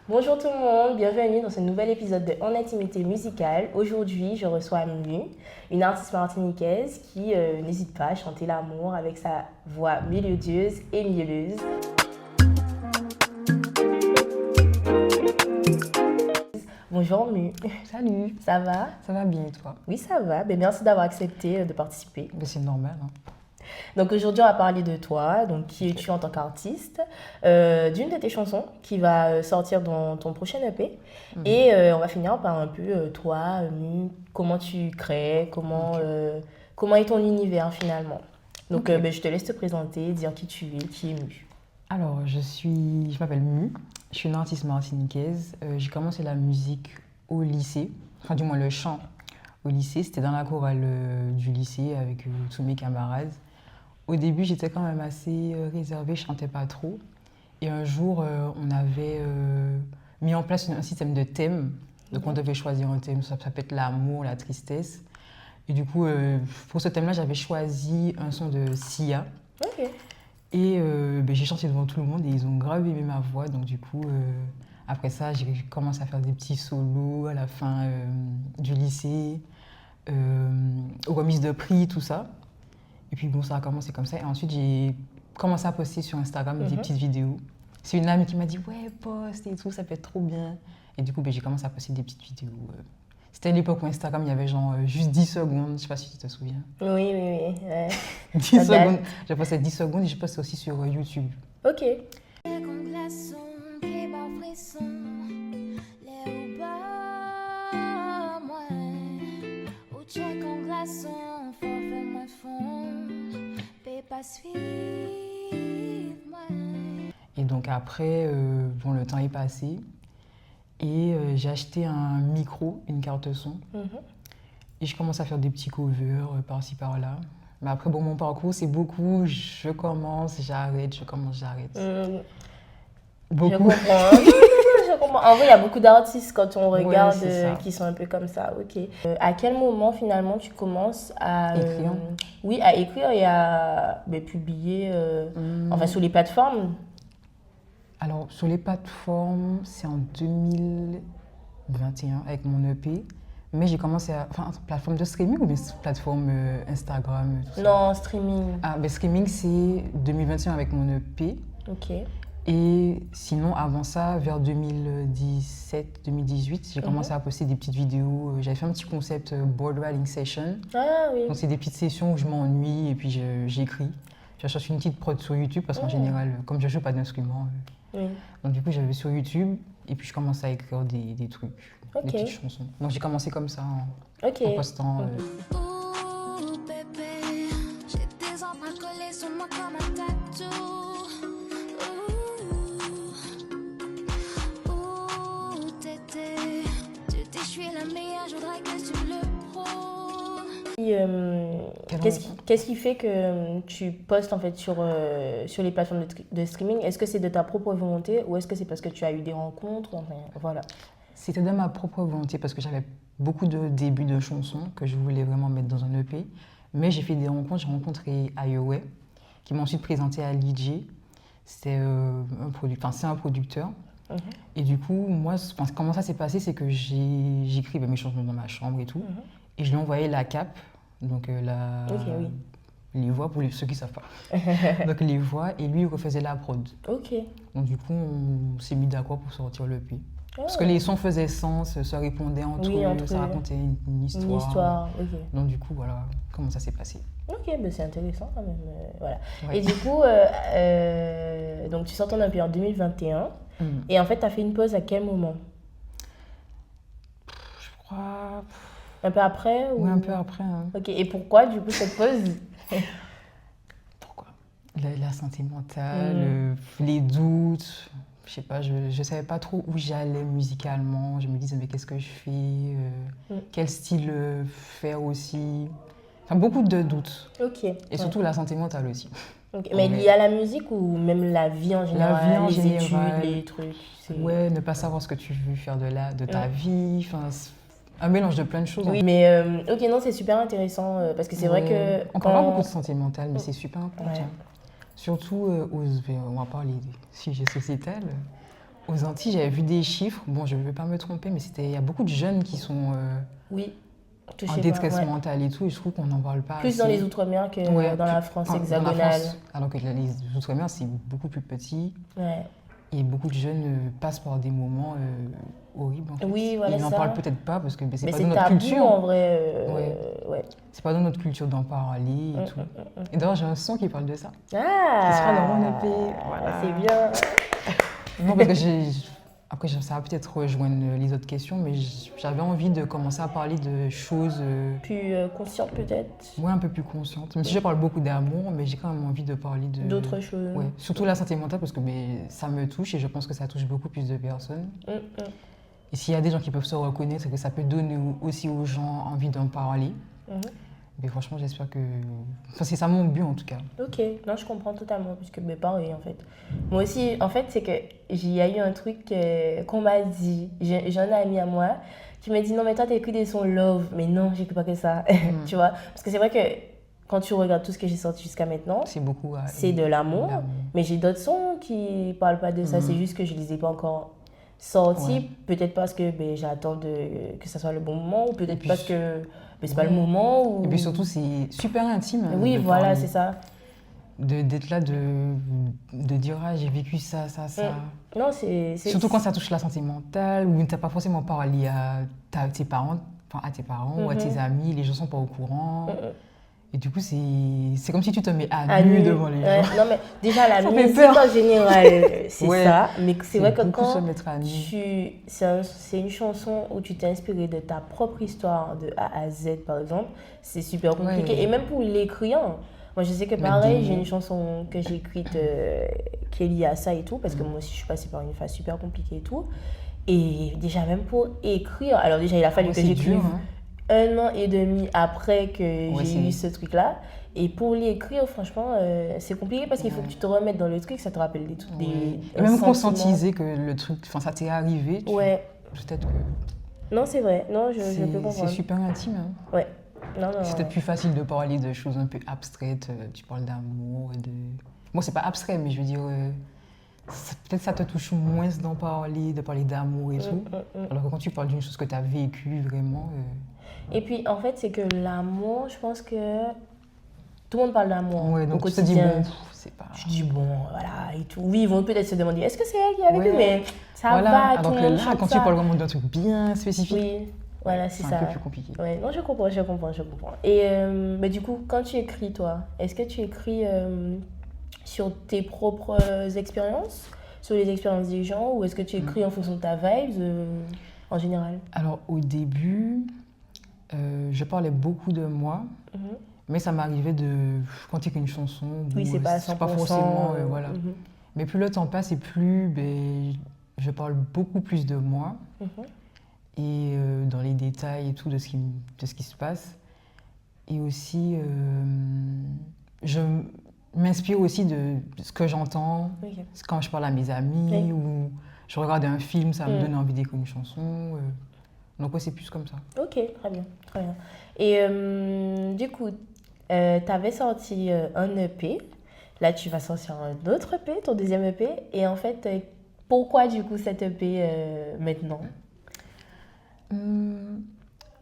Bonjour tout le monde, bienvenue dans ce nouvel épisode de En Intimité Musicale. Aujourd'hui, je reçois Mu, une artiste martiniquaise qui n'hésite pas à chanter l'amour avec sa voix mélodieuse et mielleuse. Bonjour Mu. Salut. Ça va? Ça va bien et toi? Oui, ça va. Merci d'avoir accepté de participer. C'est normal. Hein. Donc aujourd'hui, on va parler de toi. Donc, qui es-tu en tant qu'artiste? D'une de tes chansons qui va sortir dans ton prochain EP. Et on va finir par un peu toi, Mu, comment tu crées, comment est ton univers finalement. Donc je te laisse te présenter, dire qui tu es, qui est Mu. Alors, je m'appelle Mu. Je suis une artiste martiniquaise. J'ai commencé la musique au lycée, enfin du moins le chant au lycée. C'était dans la chorale du lycée avec tous mes camarades. Au début, j'étais quand même assez réservée, je ne chantais pas trop. Et un jour, on avait mis en place un système de thèmes. Donc on devait choisir un thème, ça peut être l'amour, la tristesse. Et du coup, pour ce thème-là, j'avais choisi un son de Sia. Ok. Et j'ai chanté devant tout le monde et ils ont grave aimé ma voix. Donc du coup, après ça, j'ai commencé à faire des petits solos à la fin du lycée, aux remises de prix, tout ça. Et puis bon, ça a commencé comme ça. Et ensuite, j'ai commencé à poster sur Instagram des petites vidéos. C'est une amie qui m'a dit « Ouais, poste et tout, ça peut être trop bien ». Et du coup, j'ai commencé à poster des petites vidéos. C'était à l'époque où Instagram, il y avait genre juste 10 secondes. Je ne sais pas si tu te souviens. Oui. Ouais. 10 secondes. J'ai posté 10 secondes et j'ai posté aussi sur YouTube. Ok. Et donc après, bon, le temps est passé et j'ai acheté un micro, une carte son. Et je commence à faire des petits covers par-ci par-là. Mais après, bon, mon parcours, c'est beaucoup, je commence, j'arrête, je commence, j'arrête. Beaucoup. Je comprends. Je comprends. En vrai, il y a beaucoup d'artistes quand on regarde qui sont un peu comme ça. Ok. À quel moment finalement tu commences à écrire? Oui, à écrire et à publier, enfin sur les plateformes. Alors sur les plateformes, c'est en 2021 avec mon EP. Mais j'ai commencé à... Enfin, plateforme de streaming ou bien plateforme Instagram, tout ça? Non, streaming. Ah, streaming, c'est 2021 avec mon EP. Ok. Et sinon, avant ça, vers 2017-2018, j'ai commencé à poster des petites vidéos. J'avais fait un petit concept board writing session. Ah oui. Donc, c'est des petites sessions où je m'ennuie et puis j'écris. Je cherche une petite prod sur YouTube parce qu'en général, comme je ne joue pas d'instrument, donc du coup, j'avais sur YouTube et puis je commençais à écrire des trucs, des petites chansons. Donc, j'ai commencé comme ça en postant. Qu'est-ce qui fait que tu postes en fait sur les plateformes de streaming? Est-ce que c'est de ta propre volonté ou est-ce que c'est parce que tu as eu des rencontres? Enfin, voilà. C'était de ma propre volonté parce que j'avais beaucoup de débuts de chansons que je voulais vraiment mettre dans un EP. Mais j'ai fait des rencontres, j'ai rencontré Ayowe qui m'a ensuite présenté à LJ. C'est un producteur. Et du coup, moi, comment ça s'est passé, c'est que j'écrivais mes chansons dans ma chambre et tout. Et je lui envoyais la cape, donc les voix pour ceux qui ne savent pas. Donc les voix, et lui, il refaisait la prod. Ok. Donc du coup, on s'est mis d'accord pour sortir l'EP. Parce que les sons faisaient sens, se répondaient entre eux, ça racontait une histoire. Une histoire, ok. Donc du coup, voilà comment ça s'est passé. Ok, c'est intéressant quand même. Voilà. Ouais. Et du coup, donc tu sors ton EP en 2021. Et en fait, tu as fait une pause à quel moment? Je crois... Un peu après ou... Oui, un peu après. Hein. Ok, et pourquoi du coup cette pause? Pourquoi la santé mentale, les doutes... Je sais pas, je ne savais pas trop où j'allais musicalement. Je me disais, mais qu'est-ce que je fais quel style faire aussi. Enfin, beaucoup de doutes. Ok. Et surtout la santé mentale aussi. Okay. Mais lié à la musique ou même la vie en général? La vie en général, études, les trucs. Ouais, ne pas savoir ce que tu veux faire de ta vie. Enfin, un mélange de plein de choses. Oui, mais ok, non, c'est super intéressant parce que c'est vrai que... On parle pas beaucoup de santé mentale, mais c'est super important. Surtout, on va parler des sujets sociétals, Aux Antilles, j'avais vu des chiffres. Bon, je ne vais pas me tromper, mais il y a beaucoup de jeunes qui sont Oui, en détresse mentale et tout, et je trouve qu'on n'en parle pas plus assez. dans les Outre-mer que dans la France hexagonale. Dans la France, alors que les Outre-mer, c'est beaucoup plus petit. Ouais. Et beaucoup de jeunes passent par des moments horribles. En fait. Oui, voilà, ils n'en ça. parlent peut-être pas parce que c'est pas c'est dans notre tabou, culture. En vrai, ouais. C'est pas dans notre culture d'en parler et tout. Et d'ailleurs, j'ai un son qui parle de ça. Ah, qui sera dans mon EP. Voilà. C'est bien. Non, parce que après, ça va peut-être rejoindre les autres questions, mais j'avais envie de commencer à parler de choses... plus conscientes peut-être. Ouais, un peu plus conscientes. Même si je parle beaucoup d'amour, mais j'ai quand même envie de parler d'autres choses. Ouais, surtout la santé mentale, parce que ça me touche et je pense que ça touche beaucoup plus de personnes. Et s'il y a des gens qui peuvent se reconnaître, c'est que ça peut donner aussi aux gens envie d'en parler. Mais franchement, j'espère que... Enfin, c'est ça mon but, en tout cas. Ok, non, je comprends totalement, puisque pareil, en fait. Moi aussi, en fait, c'est qu'il y a eu un truc qu'on m'a dit. J'ai un ami à moi qui m'a dit, non, mais toi, t'écris des sons love. Mais non, j'écris pas que ça, tu vois. Parce que c'est vrai que quand tu regardes tout ce que j'ai sorti jusqu'à maintenant, c'est beaucoup... c'est de l'amour. Mais j'ai d'autres sons qui parlent pas de ça. C'est juste que je les ai pas encore sortis. Peut-être parce que j'attends que ça soit le bon moment, ou peut-être parce que... Mais c'est pas le moment où... Et puis surtout, c'est super intime. Oui, voilà, c'est ça. D'être là, de dire « Ah, j'ai vécu ça. » Non, c'est... Surtout quand ça touche la santé mentale, où tu n'as pas forcément parlé à tes parents, ou à tes amis, les gens sont pas au courant. Et du coup, c'est comme si tu te mets à nu devant les gens. Non, mais déjà, la musique en général, c'est ça. Mais c'est vrai que quand c'est une chanson où tu t'es inspiré de ta propre histoire, de A à Z, par exemple, c'est super compliqué. Ouais. Et même pour l'écrire, moi, je sais que pareil, j'ai une chanson que j'ai écrite qui est liée à ça et tout, parce que moi aussi, je suis passée par une phase super compliquée et tout. Et déjà, même pour écrire, alors déjà, il a fallu que j'écrive 1 an et demi après que j'ai eu ce truc-là. Et pour l'écrire, franchement, c'est compliqué parce qu'il faut que tu te remettes dans le truc, ça te rappelle des trucs. Et même conscientiser que le truc, ça t'est arrivé. Peut-être que... Non, c'est vrai. Non, je peux comprendre. C'est super intime. Ouais. C'est peut-être plus facile de parler de choses un peu abstraites. Tu parles d'amour et de... Bon, c'est pas abstrait, mais je veux dire... Peut-être ça te touche moins d'en parler, de parler d'amour et tout. Alors que quand tu parles d'une chose que tu as vécue vraiment... Et puis, en fait, c'est que l'amour, je pense que tout le monde parle d'amour donc au quotidien. Tu te dis, bon, c'est pas... Je dis, bon, voilà, et tout. Oui, ils vont peut-être se demander, est-ce que c'est elle qui est avec eux? Mais ça va, tout le monde chante ça. Quand tu parles vraiment d'un truc bien spécifique, voilà, c'est ça. C'est un peu plus compliqué. Ouais, non, je comprends. Et mais du coup, quand tu écris, toi, est-ce que tu écris sur tes propres expériences, sur les expériences des gens, ou est-ce que tu écris en fonction de ta vibe en général? Alors, au début... je parlais beaucoup de moi, mais ça m'arrivait quand tu écris une chanson, c'est pas 100%, forcément, voilà. Mais plus le temps passe et plus je parle beaucoup plus de moi et dans les détails et tout de ce qui se passe. Et aussi, je m'inspire aussi de ce que j'entends quand je parle à mes amis ou je regarde un film, ça me donne envie d'écrire une chanson. Donc c'est plus comme ça. Ok, très bien. Et du coup, tu avais sorti un EP. Là, tu vas sortir un autre EP, ton deuxième EP. Et en fait, pourquoi du coup cet EP maintenant?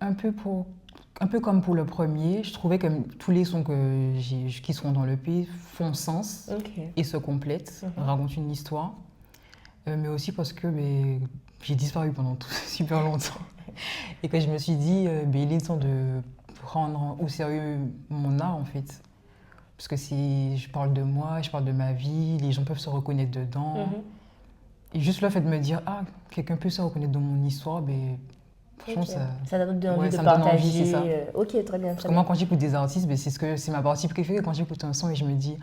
Un peu comme pour le premier, je trouvais que tous les sons qui sont dans l'EP font sens et se complètent, racontent une histoire. Mais aussi parce que j'ai disparu pendant super longtemps. Et que je me suis dit, il est temps de prendre au sérieux mon art en fait. Parce que je parle de moi, je parle de ma vie, les gens peuvent se reconnaître dedans. Et juste le fait de me dire, quelqu'un peut se reconnaître dans mon histoire, franchement, ça donne envie de partager. C'est ça. Ok, très bien. Parce que moi, quand j'écoute des artistes, c'est ma partie préférée. Quand j'écoute un son et je me dis,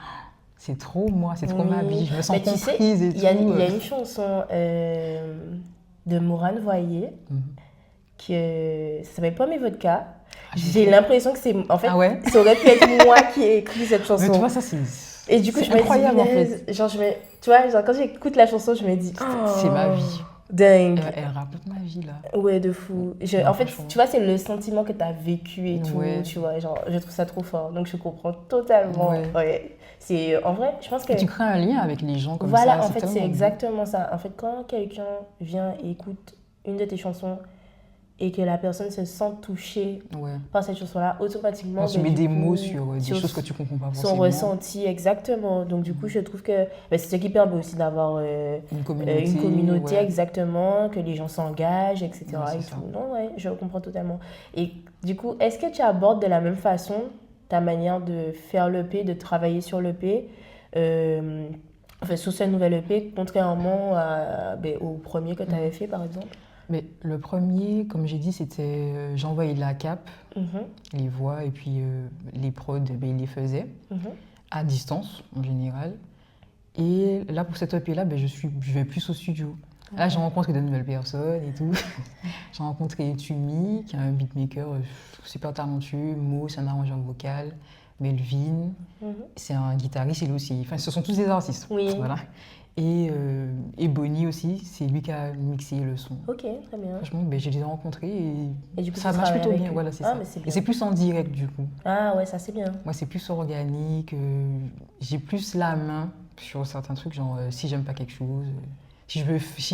c'est trop moi, c'est trop ma vie, je me sens comprise et tout. Il y a une chanson de Morane Voyer ça s'appelle Pomme et Vodka. J'ai l'impression que c'est... En fait, ça aurait pu être moi qui ai écrit cette chanson. Mais tu vois, ça c'est... Et du coup, je me dis, incroyable en fait. Tu vois, quand j'écoute la chanson, je me dis... C'est ma vie. Dingue. Elle raconte ma vie, là. Ouais, de fou. Ouais, En fait, franchement. tu vois, c'est le sentiment que tu as vécu et tout, Ouais. tu vois, genre, je trouve ça trop fort. Donc, je comprends totalement. Ouais. Ouais. C'est, en vrai, je pense que... Et tu crées un lien avec les gens comme Voilà, ça, en fait, c'est tellement beau. exactement ça. En fait, quand quelqu'un vient et écoute une de tes chansons et que la personne se sent touchée Ouais. par cette chanson-là, automatiquement, Quand tu ben, mets du des coup, mots sur des choses que tu comprends pas son forcément. ressenti, exactement. Donc, du coup, je trouve que ben, c'est ce qui permet aussi d'avoir Une communauté. une communauté, ouais. exactement, que les gens s'engagent, etc. Ouais, c'est et ça. tout. Non, ouais, je comprends totalement. Et du coup, est-ce que tu abordes de la même façon ta manière de faire l'EP, de travailler sur l'EP, enfin, sur cette nouvelle EP, contrairement ben, au premier que tu avais fait, par exemple? Mais le premier, comme j'ai dit, c'était j'ai envoyé la cape, Mhm, les voix et puis les prods, ben, il les faisait mhm. à distance en général. Et là, pour cette EP-là, ben, je vais plus au studio. Là, j'ai rencontré de nouvelles personnes et tout. J'ai rencontré Tumi, qui est un beatmaker super talentueux, Mo, c'est un arrangeur vocal, Melvin, Mhm. c'est un guitariste, il aussi. Enfin, ce sont tous des artistes. Oui. Voilà. Et Bonnie aussi, c'est lui qui a mixé le son. Ok, très bien. Franchement, ben, je les ai rencontrés Et du coup, ça tu marche travailles plutôt avec bien. eux. Voilà, c'est Ah, ça. mais c'est Et bien. c'est plus en direct du coup. Ah ouais, ça c'est bien. Moi, c'est plus organique. J'ai plus la main sur certains trucs, genre si j'aime pas quelque chose, si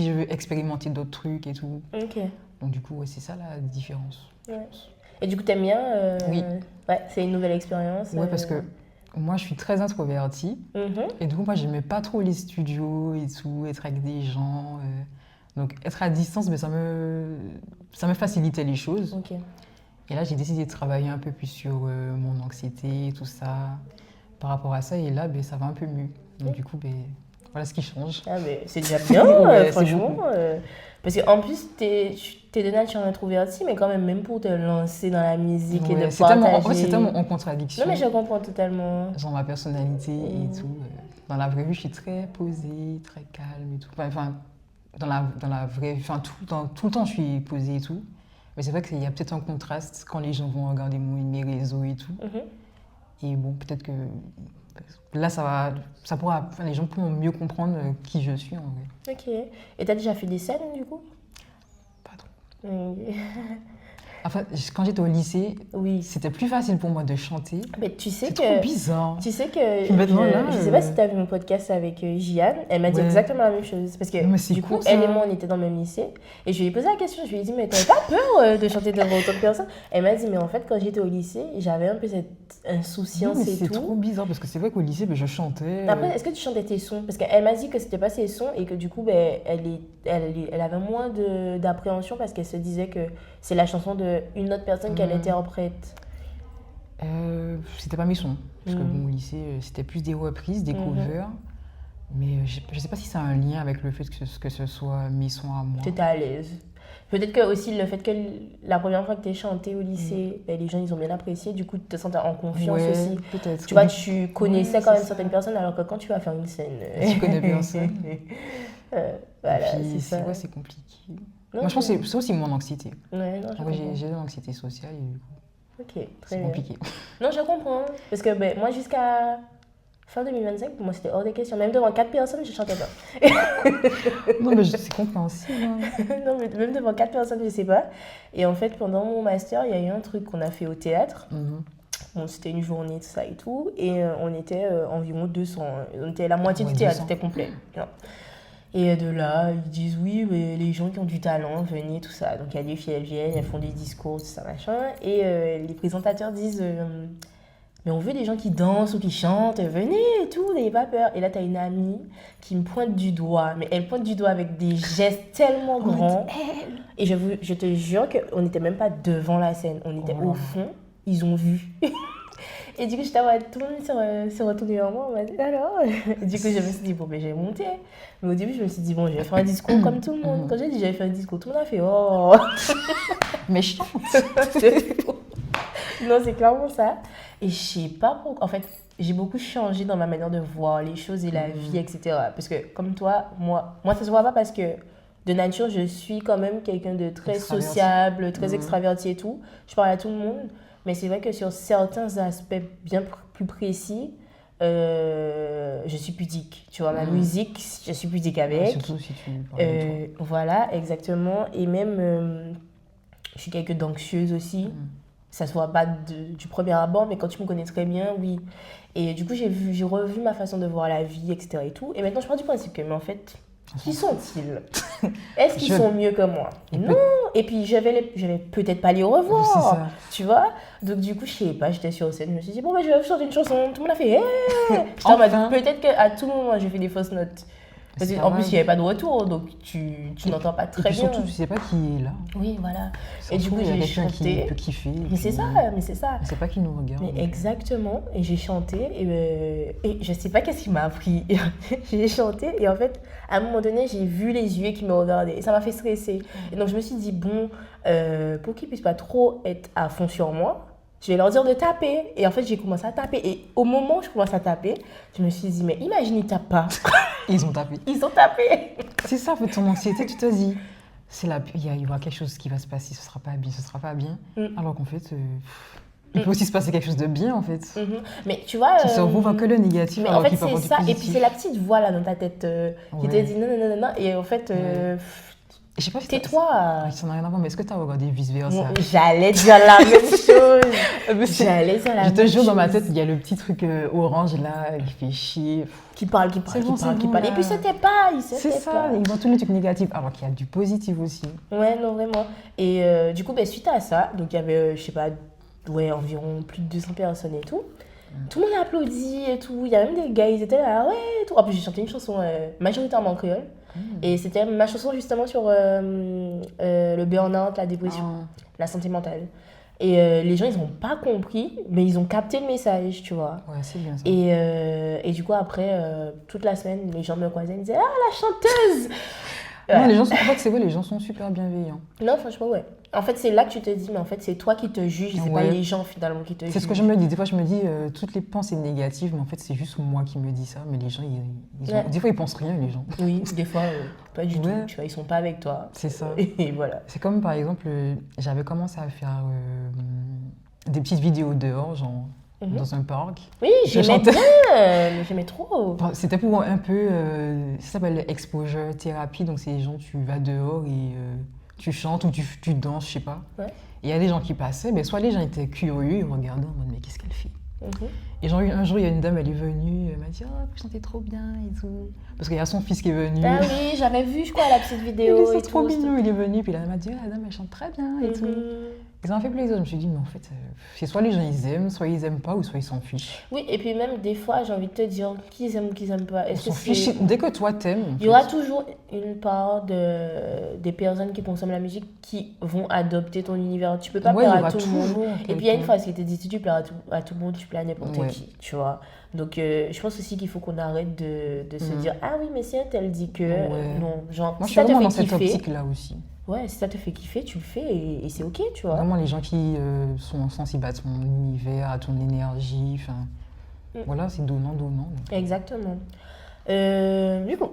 je veux expérimenter d'autres trucs et tout. Ok. Donc du coup, ouais, c'est ça la différence. Ouais. Et du coup, t'aimes bien Oui. Ouais, c'est une nouvelle expérience. Ouais, parce que moi, je suis très introvertie. Mhm. Et du coup, moi, j'aimais pas trop les studios et tout, être avec des gens. Donc, être à distance, mais ça me facilitait les choses. Ok. Et là, j'ai décidé de travailler un peu plus sur mon anxiété et tout ça, par rapport à ça. Et là, ben, ça va un peu mieux. Donc, du coup, ben, voilà ce qui change. Ah, mais c'est déjà bien, Ouais, c'est franchement. beaucoup. Parce qu'en plus, t'es de nature introvertie, mais quand même pour te lancer dans la musique et de Ouais, c'est tellement, en fait, partager. c'est tellement en contradiction. Non, mais je comprends totalement. Genre ma personnalité et tout. Dans la vraie vie, je suis très posée, très calme et tout. Enfin, dans la vraie, enfin, tout le temps, je suis posée et tout. Mais c'est vrai qu'il y a peut-être un contraste quand les gens vont regarder mes réseaux et tout. Mhm. Et bon, peut-être que là, enfin, les gens pourront mieux comprendre qui je suis en vrai. Ok. Et t'as déjà fait des scènes, du coup? Pas trop. Ok. Enfin, quand j'étais au lycée, Oui. c'était plus facile pour moi de chanter. Mais tu sais C'est que... trop bizarre. Tu sais que Puis maintenant, là, je sais pas si tu as vu mon podcast avec Jiane, elle m'a dit Ouais. exactement la même chose. Parce que Non, mais c'est du coup, cool, ça. elle et moi, on était dans le même lycée. Et je lui ai posé la question, je lui ai dit, mais t'avais pas peur de chanter devant autant de personnes? Elle m'a dit, mais en fait, quand j'étais au lycée, j'avais un peu cette insouciance Oui, mais et c'est tout. trop bizarre parce que c'est vrai qu'au lycée, ben, je chantais. Après, est-ce que tu chantais tes sons? Parce qu'elle m'a dit que c'était pas ses sons et que du coup, ben, elle avait moins d'appréhension parce qu'elle se disait que c'est la chanson d'une autre personne qu'elle interprète. C'était pas mes sons. Parce que Mhm. bon, au lycée, c'était plus des reprises, des covers. Mais je sais pas si ça a un lien avec le fait que ce soit mes sons à moi. Tu étais à l'aise. Peut-être que aussi le fait que la première fois que tu as chanté au lycée, ben, les gens ils ont bien apprécié, du coup tu te sentais en confiance Ouais, aussi. peut-être. Tu vois, tu connaissais Ouais, quand même c'est certaines personnes alors que quand tu vas faire une scène. Tu connais personne. Voilà, Et puis, c'est ça. ouais, c'est compliqué. Non, Moi, je pense que c'est aussi mon anxiété. Ouais, non, je Ouais, comprends. j'ai de l'anxiété sociale et du coup, Ok, très c'est bien. compliqué. Non, je comprends. Parce que ben, moi, jusqu'à fin 2025, pour moi, c'était hors des questions. Même devant 4 personnes, je chantais pas. Non, mais c'est compréhensible. Hein. Non, mais même devant 4 personnes, je sais pas. Et en fait, pendant mon master, il y a eu un truc qu'on a fait au théâtre. Mhm. Bon, c'était une journée, tout ça et tout. Et on était environ 200. On était la moitié Ouais, du théâtre, 200. c'était complet. Non. Et de là, ils disent oui, mais les gens qui ont du talent, venez, tout ça. Donc il y a des filles, elles viennent, elles font des discours, tout ça, machin. Et les présentateurs disent mais on veut des gens qui dansent ou qui chantent, venez et tout, n'ayez pas peur. Et là, t'as une amie qui me pointe du doigt, mais elle pointe du doigt avec des gestes tellement grands. Et je te jure qu'on n'était même pas devant la scène, on était Oh là au là. fond, ils ont vu. Et du coup, j'étais en mode, tout le monde s'est retourné vers moi, on m'a dit alors. Et du coup, je me suis dit, bon, ben, j'ai monté. Mais au début, je me suis dit, bon, je vais faire un discours comme tout le monde. Quand j'ai dit, j'avais fait un discours, tout le monde a fait, oh. Mais je chante. Non, c'est clairement ça. Et je sais pas pourquoi. En fait, j'ai beaucoup changé dans ma manière de voir les choses et la vie, etc. Parce que, comme toi, moi, ça se voit pas parce que de nature, je suis quand même quelqu'un de très Extraverti. sociable, très extraverti et tout. Je parle à tout le monde. Mais c'est vrai que sur certains aspects bien plus précis, je suis pudique. Tu vois, ma musique, je suis pudique avec. Surtout si tu parles de toi. Voilà, exactement. Et même, je suis quelqu'un d'anxieuse aussi. Ça se voit pas du premier abord, mais quand tu me connais très bien, oui. Et du coup, j'ai revu ma façon de voir la vie, etc. et tout. Et maintenant, je pars du principe que, mais en fait, qui sont-ils? Est-ce qu'ils sont mieux que moi? Non. Et puis, je vais peut-être pas les revoir. C'est ça. Tu vois? Donc, du coup, je sais pas, j'étais sur scène, je me suis dit, bon, ben, je vais chanter une chanson. Tout le monde a fait, hey! J'étais en mode, peut-être qu'à tout moment, j'ai fait des fausses notes. Parce qu'en plus, il n'y avait pas de retour, donc tu n'entends pas très bien. Et surtout, tu sais pas qui est là. Oui, voilà. Ça Et du coup, j'ai chanté. Qui peut kiffer. Mais c'est ça, mais c'est ça. On sait pas qui nous regarde. Mais exactement. Et j'ai chanté, et je sais pas qu'est-ce qui m'a appris. J'ai chanté, et en fait, à un moment donné, j'ai vu les yeux qui me regardaient. Et ça m'a fait stresser. Et donc, je me suis dit, bon, pour qu'ils puissent pas trop être à fond sur moi, je vais leur dire de taper. Et en fait, j'ai commencé à taper. Et au moment où je commence à taper, je me suis dit, mais imagine, ils tapent pas. Ils ont tapé. Ils ont tapé. C'est ça, en fait, ton anxiété, tu te dis, il y aura quelque chose qui va se passer, ce sera pas bien, ce sera pas bien. Alors qu'en fait, il peut aussi se passer quelque chose de bien, en fait. Mais tu vois... Ton cerveau voit que le négatif, mais alors en fait, qu'il peut avoir c'est du ça. positif. Et puis, c'est la petite voix là dans ta tête qui te dit non, non, non, non, non. Et en fait... Je sais pas si tais-toi. Ça n'a rien à voir, mais est-ce que tu as regardé Vice Versa? J'allais dire la même chose. J'allais dire la même chose. Je te jure, dans ma tête, il y a le petit truc orange là, qui fait chier. Qui parle. Et puis c'était pas, c'est ça, ils voient tous les trucs négatifs, alors qu'il y a du positif aussi. Ouais, non, vraiment. Et du coup, suite à ça, donc il y avait, je sais pas, environ plus de 200 personnes et tout. Tout le monde a applaudi et tout. Il y a même des gars, ils étaient là, ouais, et tout. En plus, j'ai chanté une chanson majoritairement en créole. Et c'était ma chanson justement sur le burn-out, la dépression, la santé mentale. Et les gens, ils n'ont pas compris, mais ils ont capté le message, tu vois. Ouais, c'est bien ça. Et du coup, après, toute la semaine, les gens me croisaient, ils me disaient « Ah, la chanteuse !» Non, les gens sont, en fait, c'est vrai, les gens sont super bienveillants. Non, franchement, ouais. En fait, c'est là que tu te dis, mais en fait, c'est toi qui te juges, c'est pas les gens finalement qui te jugent. C'est ce que je me dis. Des fois, je me dis, toutes les pensées négatives, mais en fait, c'est juste moi qui me dis ça. Mais les gens, des fois, ils pensent rien, les gens. Oui, des fois, pas du tout. Tu vois, ils sont pas avec toi. C'est ça. Et voilà. C'est comme, par exemple, j'avais commencé à faire des petites vidéos dehors, genre dans un parc. Oui, j'aimais bien, mais j'aimais trop. C'était pour un peu, ça s'appelle exposure thérapie, donc c'est les gens, tu vas dehors et tu chantes ou tu danses, je sais pas. Ouais. Et il y a des gens qui passaient, mais soit les gens étaient curieux, ils regardaient en mode mais qu'est-ce qu'elle fait? Et genre, un jour, il y a une dame, elle est venue, elle m'a dit « Oh, vous chantez trop bien et tout ». Parce qu'il y a son fils qui est venu. Ah oui, j'avais vu, je crois, la petite vidéo. C'est trop mignon, il est venu, puis là, elle m'a dit « La dame, elle chante très bien et tout ». Et ça m'a fait plaisir. Je me suis dit, mais en fait, c'est soit les gens ils aiment, soit ils aiment pas, ou soit ils s'en fichent. Oui, et puis même des fois, j'ai envie de te dire, qu'ils aiment ou qu'ils aiment pas. Ils s'en fichent. Dès que toi t'aimes. Il y aura toujours une part des personnes qui consomment la musique qui vont adopter ton univers. Tu peux pas plaire à tout le monde. Et puis il y a une phrase qui était dit, si tu plais à tout le monde, tu plais à n'importe qui, tu vois. Donc je pense aussi qu'il faut qu'on arrête de se dire, ah oui, mais si un tel dit que... Non, genre, moi, si je suis ça te vraiment fait dans kiffer, cette optique-là aussi. Ouais, si ça te fait kiffer, tu le fais et c'est ok, tu vois. Vraiment, les gens qui sont sensibles à ton univers, à ton énergie, enfin... Voilà, c'est donnant. Exactement. Du coup...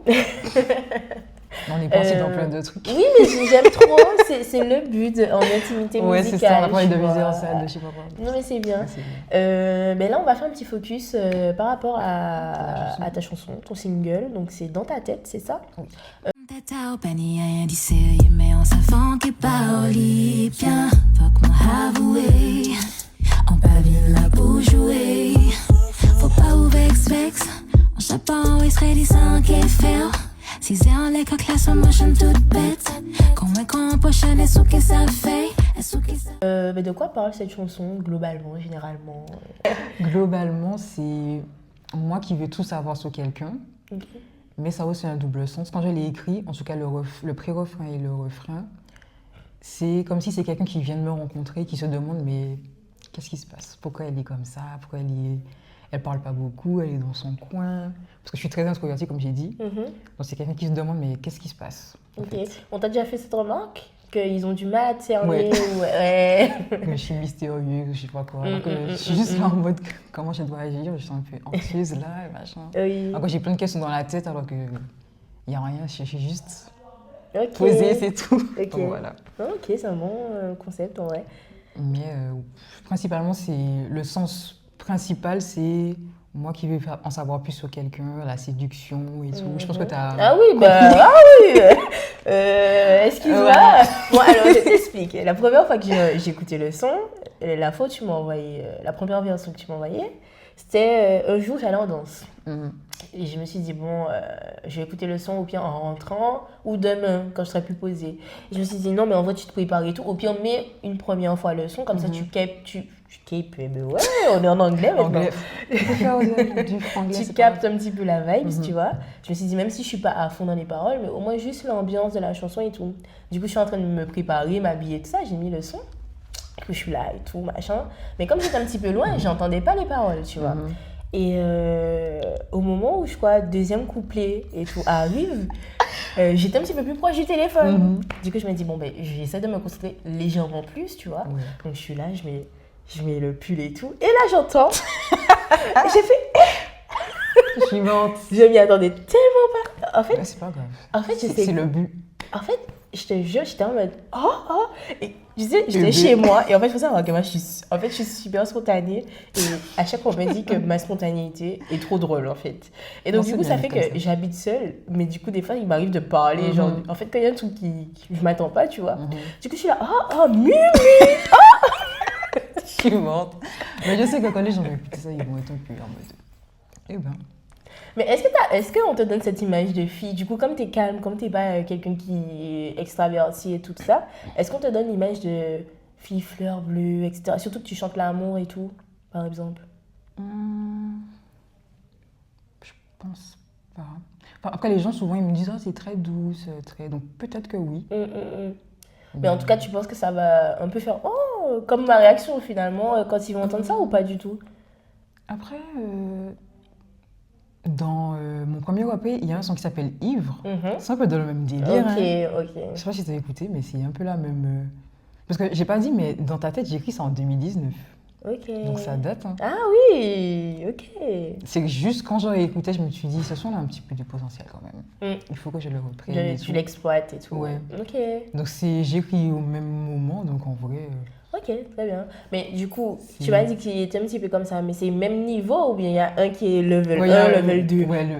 On est parti dans plein de trucs. Oui, mais j'aime trop, c'est le but en intimité musicale. Ouais, c'est ça, on va parler de mise en scène, de je sais pas quoi. Non, mais c'est bien. Mais là, on va faire un petit focus par rapport à ta chanson, ton single. Donc, c'est Dans ta tête, c'est ça? Oui. Mais on s'avance qui parle bien. Fuck moi avouer. On pavine là pour jouer. Faut pas ouvrir vex. On chapant, oui, serait sans qu'elle faire. Si c'est en les coques, la motion toute bête. Qu'on prochaine est ce que ça fait. Mais de quoi parle cette chanson, globalement, généralement? Globalement, c'est moi qui veux tout savoir sur quelqu'un. Okay. Mais ça a aussi un double sens. Quand je l'ai écrit, en tout cas le pré-refrain et le refrain, c'est comme si c'est quelqu'un qui vient de me rencontrer, qui se demande mais qu'est-ce qui se passe? Pourquoi elle est comme ça? Pourquoi elle parle pas beaucoup? Elle est dans son coin? Parce que je suis très introvertie, comme j'ai dit. Donc c'est quelqu'un qui se demande mais qu'est-ce qui se passe? Ok. On t'a déjà fait cette remarque? Qu'ils ont du mal à te cerner? Ouais. Que je suis mystérieuse, je sais pas quoi. Alors que je suis juste là en mode comment je dois agir, je suis un peu anxieuse là et machin. Oui. Alors que j'ai plein de questions dans la tête alors que il y a rien, je suis juste posée, c'est tout. Ok. Donc voilà. Ok, c'est un bon concept en vrai. Mais principalement, c'est le sens principal, c'est moi qui veux en savoir plus sur quelqu'un, la séduction et tout. Je pense que tu as... Ah oui, excuse-moi. Bon, alors, je t'explique. La première fois que j'ai écouté le son, la fois où tu m'as envoyé, la première version que tu m'as envoyée, c'était un jour, j'allais en danse. Et je me suis dit, bon, je vais écouter le son au pire en rentrant ou demain, quand je serai plus posée. Et je me suis dit, non, mais en vrai, tu te prépares et tout. Au pire, mets une première fois le son, comme ça, tu captes, mais ouais, on est en anglais maintenant. Tu captes un petit peu la vibe, tu vois. Je me suis dit, même si je suis pas à fond dans les paroles, mais au moins juste l'ambiance de la chanson et tout. Du coup, je suis en train de me préparer, m'habiller, tout ça. J'ai mis le son. Que je suis là et tout, machin. Mais comme j'étais un petit peu loin, j'entendais pas les paroles, tu vois. Et au moment où, je crois, deuxième couplet et tout arrive, j'étais un petit peu plus proche du téléphone. Du coup, je me dis, bon, ben, j'essaie de me concentrer légèrement plus, tu vois. Donc, je suis là, je mets le pull et tout. Et là, j'entends. Et j'ai fait... Je suis morte. Je m'y attendais tellement pas. En fait, c'est pas grave. En fait, c'est le but. En fait, je te jure, j'étais en mode et tu sais, j'étais chez moi et en fait, il faut savoir que moi, je suis super spontanée et à chaque fois, on me dit que ma spontanéité est trop drôle en fait. Et donc, du coup, ça fait que j'habite seule, mais du coup, des fois, il m'arrive de parler, genre, en fait, quand il y a un truc qui je m'attends pas, tu vois. Du coup, je suis là, Mimi, Je suis morte. Mais je sais que quand les gens vont écouter ça, ils vont être un peu en mode, eh ben. Mais est-ce qu'on te donne cette image de fille? Du coup, comme t'es calme, comme t'es pas quelqu'un qui est extraverti et tout ça, est-ce qu'on te donne l'image de fille fleur bleue, etc. Surtout que tu chantes l'amour et tout, par exemple? Je pense pas. Enfin, après, les gens, souvent, ils me disent, c'est très douce, très... Donc, peut-être que oui. Mais en tout cas, tu penses que ça va un peu faire comme ma réaction, finalement, quand ils vont entendre ça ou pas du tout? Après... Dans mon premier EP, il y a un son qui s'appelle Ivre. C'est un peu dans le même délire. Ok. Je sais pas si tu as écouté, mais c'est un peu la même... Parce que j'ai pas dit, mais dans ta tête, j'ai écrit ça en 2019. Ok. Donc ça date. Hein. Ah oui, ok. C'est que juste quand j'aurais écouté, je me suis dit, ce son-là a un petit peu du potentiel quand même. Il faut que je le reprenne. Tu l'exploites et tout. Ouais. Ok. Donc j'ai écrit au même moment, donc en vrai... Ok, très bien. Mais du coup, tu m'as dit qu'il était un petit peu comme ça, mais c'est même niveau ou bien il y a un qui est level 1, level 2? Ouais, Non,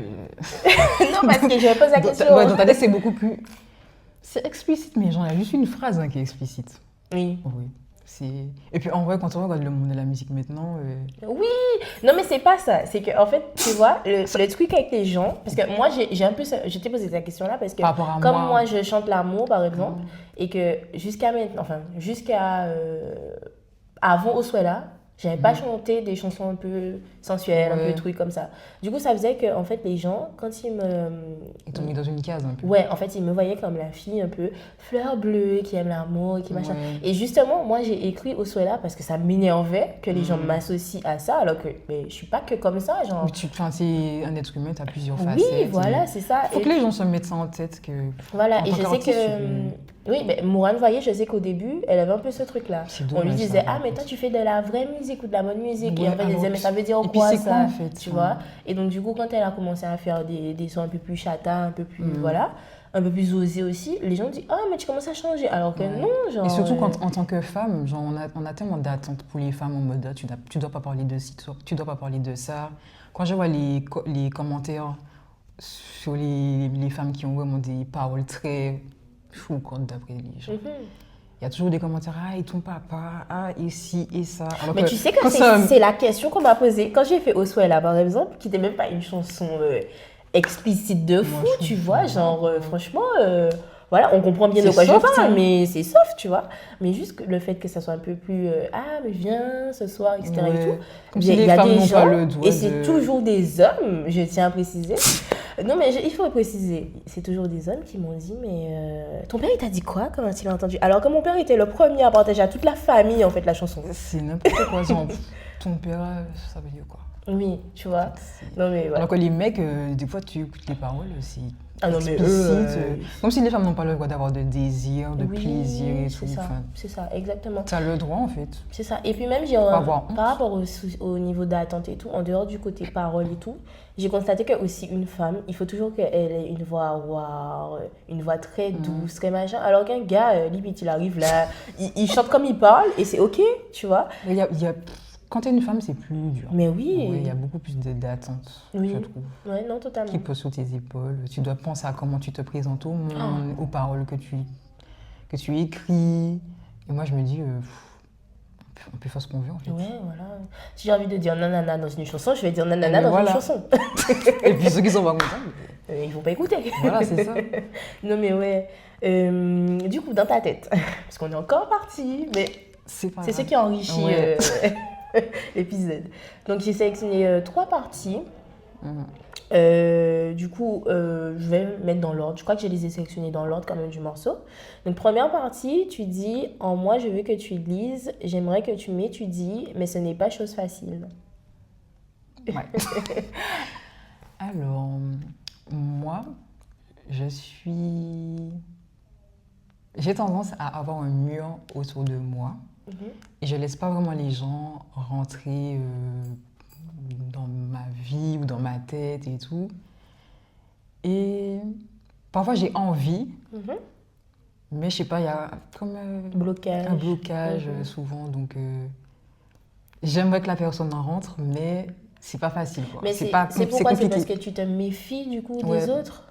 parce que je me pose la question. Ouais, dans ta tête, c'est beaucoup plus... C'est explicite, mais genre, il y a juste une phrase qui est explicite. Oui. Et puis en vrai, quand on regarde le monde de la musique maintenant... Oui. Non, mais c'est pas ça. C'est que en fait, tu vois, le truc avec les gens... Parce que moi, j'ai un peu... Je t'ai posé cette question-là parce que comme moi, je chante l'amour, par exemple, et que jusqu'à maintenant... Enfin, jusqu'à... avant Oswella, j'avais pas chanté des chansons un peu sensuelles, un peu trucs comme ça. Du coup, ça faisait que, en fait, les gens, quand ils me... Ils t'ont mis dans une case un peu. Ouais, en fait, ils me voyaient comme la fille un peu fleur bleue, qui aime l'amour, qui machin. Et justement, moi, j'ai écrit Oswella parce que ça m'énervait que les gens m'associent à ça, alors que je suis pas que comme ça, genre... Mais c'est un être humain, t'as plusieurs facettes. Oui, voilà, c'est ça. Faut que les gens se mettent ça en tête que... Voilà, et je sais que... Oui, mais Mourane, voyez, je sais qu'au début, elle avait un peu ce truc-là. On lui disait, mais toi, tu fais de la vraie musique ou de la bonne musique. Et en fait, elle disait, mais ça veut dire quoi, ça, en fait, tu vois? Et donc, du coup, quand elle a commencé à faire des sons un peu plus chata, un peu plus, voilà, un peu plus osés aussi, les gens disent, mais tu commences à changer. Alors que non, genre... Et surtout, quand, en tant que femme, genre, on a tellement d'attentes pour les femmes en mode, tu dois pas parler de ci, tu dois pas parler de ça. Quand je vois les commentaires sur les femmes qui ont vraiment des paroles très... fou quand d'après les gens. Il y a toujours des commentaires, et ton papa, ici et ça. Alors mais tu sais que c'est la question qu'on m'a posée. Quand j'ai fait Oswella, par exemple, qui n'était même pas une chanson explicite de fou, tu vois, genre, franchement, voilà, on comprend bien de quoi je parle, mais c'est soft, tu vois. Mais juste le fait que ça soit un peu plus, mais viens ce soir, etc. et tout. Comme si les femmes n'ont pas le droit et c'est toujours des hommes, je tiens à préciser. Non, mais il faut préciser, c'est toujours des hommes qui m'ont dit, mais ton père, il t'a dit quoi quand il a entendu? Alors que mon père était le premier à partager à toute la famille, en fait, la chanson. C'est n'importe quoi, genre, ton père, ça veut dire quoi? Oui, tu vois. Non, mais voilà. Alors que les mecs, des fois, tu écoutes les paroles, c'est non, mais comme si les femmes n'ont pas le droit d'avoir de désir, de plaisir et tout. C'est ça, exactement. Tu as le droit, en fait. C'est ça. Et puis même, par rapport au niveau d'attente et tout, en dehors du côté parole et tout, j'ai constaté que aussi une femme, il faut toujours qu'elle ait une voix rare, une voix très douce, très machin. Alors qu'un gars, limite, il arrive là, il chante comme il parle et c'est ok, tu vois. Il y a quand t'es une femme, c'est plus dur. Mais oui. Ouais, il y a beaucoup plus d'attentes, Oui. je trouve. Ouais, non, totalement. Qui pose sous tes épaules. Tu dois penser à comment tu te présentes au monde, aux paroles que tu écris. Et moi, je me dis, on peut faire ce qu'on veut, en fait. Ouais, voilà. Si j'ai envie de dire nanana dans une chanson, je vais dire nanana dans voilà. une chanson. Et puis ceux qui sont pas contents, Ils vont pas écouter. voilà, c'est ça. Non, mais ouais. Du coup, dans ta tête, parce qu'on est encore parti, mais C'est pas c'est ce grave. qui enrichit Ouais. l'épisode. Donc, j'ai sélectionné 3 parties. Du coup, je vais mettre dans l'ordre. Je crois que je les ai sélectionnés dans l'ordre quand même du morceau. Donc, première partie, tu dis « En moi, je veux que tu lises. J'aimerais que tu m'étudies, mais ce n'est pas chose facile. Ouais. Alors, moi, j'ai tendance à avoir un mur autour de moi et je laisse pas vraiment les gens rentrer dans ma vie ou dans ma tête et tout. Et parfois, j'ai envie, mais je sais pas, il y a comme Blocage. un blocage souvent. Donc, j'aimerais que la personne en rentre, mais c'est pas facile, quoi. Mais c'est pourquoi? C'est compliqué. parce que tu te méfies du coup Ouais. des autres?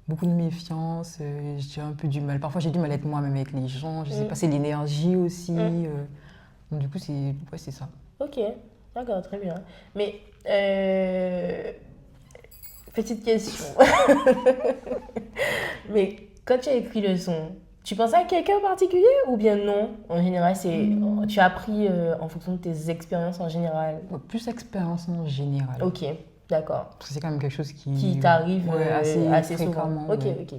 Beaucoup de méfiance, j'ai un peu du mal. Parfois, j'ai du mal à être moi-même avec les gens. Je sais pas, c'est l'énergie aussi. Donc, du coup, c'est ça. Ok, d'accord, très bien. Mais, petite question. Mais quand tu as écrit le son, tu pensais à quelqu'un en particulier ou bien non? En général, tu as appris en fonction de tes expériences en général. Ouais, plus expérience en général. Ok, d'accord. Parce que c'est quand même quelque chose Qui t'arrive ouais, assez souvent. fréquemment. Ok, ouais. ok.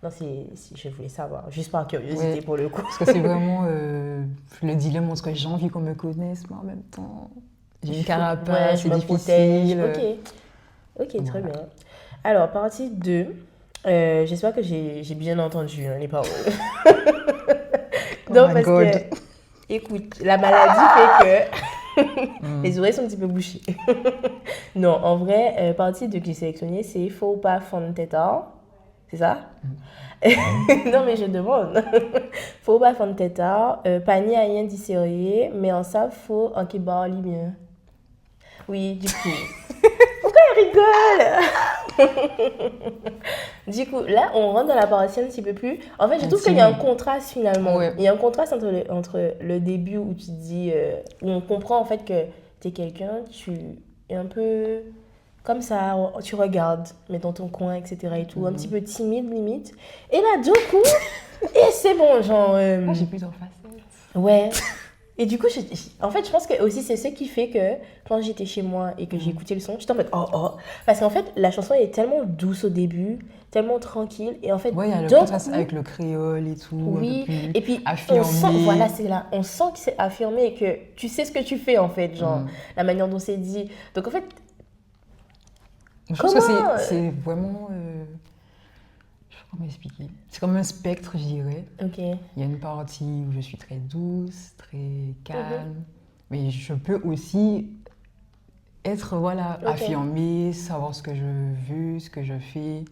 Non, je voulais savoir, juste par curiosité Ouais. pour le coup. Parce que c'est vraiment le dilemme entre j'ai envie qu'on me connaisse, mais en même temps, j'ai une carapace, c'est je me difficile. protège. Ok, très bien. Alors, partie 2. J'espère que j'ai bien entendu les paroles. Oh Non, my parce God. que, écoute, la maladie fait que les oreilles sont un petit peu bouchées. Non, en vrai, partie 2 que j'ai sélectionnée, c'est Faut pas fondre tête tard. C'est ça? Non, mais je demande. Faut pas fondre tête tard. Pas ni à rien dissérier, mais en ça, faut en qui barre bien. Oui, du coup. Pourquoi elle rigole? Du coup, là, on rentre dans la partie un petit peu plus. En fait, je trouve qu'il y a un contraste finalement. Ouais. Il y a un contraste entre le début où tu dis, où on comprend en fait que tu es quelqu'un, tu es un peu comme ça, tu regardes, mais dans ton coin, etc. et tout, un petit peu timide limite. Et là, du coup, et c'est bon, genre. Moi, j'ai plusieurs facettes. Ouais. Et du coup, en fait, je pense que aussi c'est ce qui fait que quand j'étais chez moi et que j'ai écouté le son, j'étais en mode oh. Parce qu'en fait, la chanson est tellement douce au début, tellement tranquille. Et en fait, Ouais, il y a le d'un contraste coup, avec le créole et tout. oui, un peu plus et puis affirmé. on sent, voilà, c'est là, on sent que c'est affirmé et que tu sais ce que tu fais en fait, genre la manière dont c'est dit. Donc en fait, Je pense que comment c'est vraiment. Je sais pas comment expliquer. C'est comme un spectre, je dirais. ok, Il y a une partie où je suis très douce, très calme. Mais je peux aussi être Ok. affirmée, savoir ce que je veux, ce que je fais.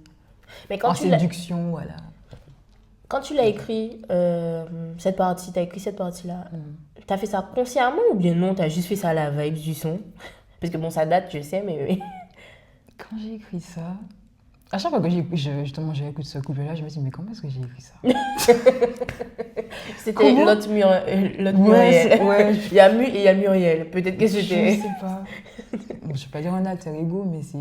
mais quand En tu l'as, séduction, voilà. quand tu l'as écrit cette partie, t'as écrit cette partie-là, t'as fait ça consciemment ou bien non, t'as juste fait ça à la vibe du son? Parce que bon, ça date, je sais, mais oui. Quand j'ai écrit ça, à chaque fois que justement j'écoute ce couple-là, je me dis, mais comment est-ce que j'ai écrit ça? C'était Comment l'autre Ouais, Muriel. ouais. Il y a Mu et il y a Muriel. Peut-être que Je c'était. sais pas. Je vais pas dire un alter ego, mais c'est.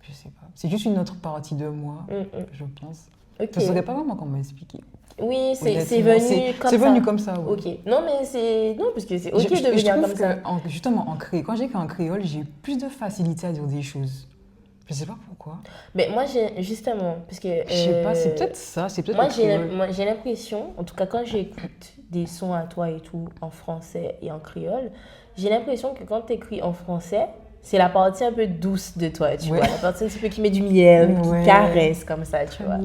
Je sais pas. C'est juste une autre partie de moi, je pense. Ok. Je ne saurais pas vraiment comment expliquer. Oui, c'est Honnêtement, venu comme ça. C'est venu comme ça, ouais. Ok. Non, mais c'est. Non, parce que c'est ok Je de venir trouve comme ça. que, justement, quand j'écris en créole, j'ai plus de facilité à dire des choses. Je sais pas pourquoi. Mais moi, justement, parce que. Je sais pas, c'est peut-être ça, c'est peut-être Moi, le créole. j'ai l'impression, en tout cas quand j'écoute des sons à toi et tout, en français et en créole, j'ai l'impression que quand tu écris en français, c'est la partie un peu douce de toi, tu Ouais. vois. La partie un petit peu qui met du miel, Ouais. qui caresse comme ça, tu vois.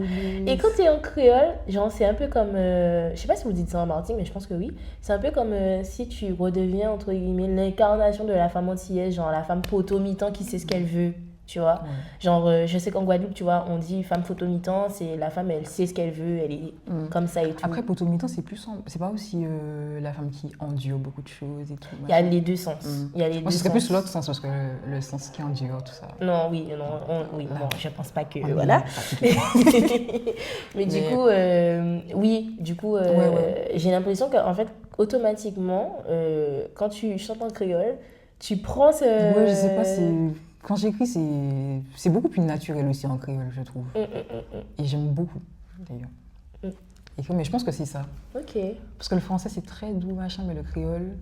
Et quand tu es en créole, genre, c'est un peu comme. Je sais pas si vous dites ça en Martinique, mais je pense que oui. C'est un peu comme si tu redeviens, entre guillemets, l'incarnation de la femme antillaise, genre la femme potomitan qui sait ce qu'elle veut. tu vois. Ouais. Genre, je sais qu'en Guadeloupe, tu vois, on dit femme photo-mi-temps, c'est la femme, elle sait ce qu'elle veut, elle est comme ça et tout. Après, potomitan, c'est pas aussi la femme qui endure beaucoup de choses et tout. Il y a les deux sens. Il y a les Moi, deux ce serait sens. plus l'autre sens, parce que le sens qui endure, tout ça. Non, oui, oui, Là, bon, je pense pas que, on est voilà. fatigué. Mais du Mais- coup, oui, du coup, Ouais. j'ai l'impression qu'en fait, automatiquement, quand tu chantes en créole, tu prends ce... Ouais, je sais pas, quand j'écris, c'est beaucoup plus naturel aussi en créole, je trouve. Et j'aime beaucoup, d'ailleurs. Mais je pense que c'est ça. Ok. Parce que le français, c'est très doux, machin, mais le créole,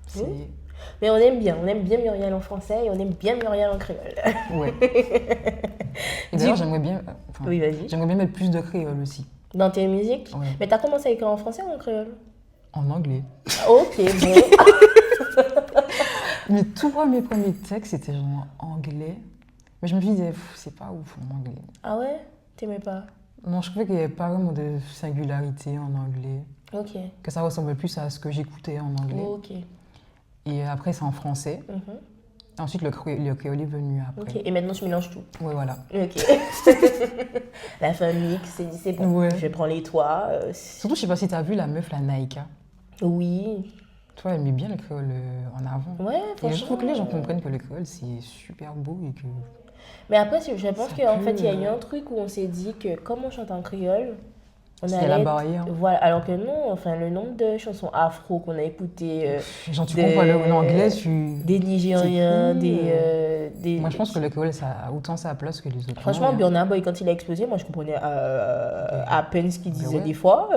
c'est... Oui. Mais on aime bien Muriel en français et on aime bien Muriel en créole. Ouais. Et d'ailleurs, j'aimerais bien... Oui, vas-y. J'aimerais bien mettre plus de créole aussi. Dans tes musiques? Ouais. Mais t'as commencé à écrire en français ou en créole? En anglais. Ok, bon. Mais tous mes premiers textes, c'était genre en anglais. Mais je me disais, c'est pas ouf en anglais. Ah ouais? T'aimais pas? Non, je trouvais qu'il n'y avait pas vraiment de singularité en anglais. Ok. Que ça ressemblait plus à ce que j'écoutais en anglais. Ok. Et après, c'est en français. Mhm. Ensuite, le créole est venu après. Ok. Et maintenant, tu mélanges tout. Ouais, voilà. Ok. La famille, c'est bon. Ouais. Je prends les toits. Surtout, je sais pas si t'as vu la meuf, la Naïka. Oui. Toi, elle met bien le créole en avant. Ouais, Et je franchement. trouve que les gens comprennent que le créole, c'est super beau et que... Mais après, je pense Ça qu'en peut, fait, il y a eu un truc où on s'est dit que comme on chante en créole, on Il y a la allait barrière. Voilà, alors que non, enfin, le nombre de chansons afro qu'on a écoutées, Genre, tu de- comprends l'anglais, tu... des Nigériens, C'est des... Moi, je pense que le créole, ça a autant sa place que les autres. Franchement, langues, hein. Burna Boy, quand il a explosé, moi, je comprenais à peine ce qu'il disait ouais. des fois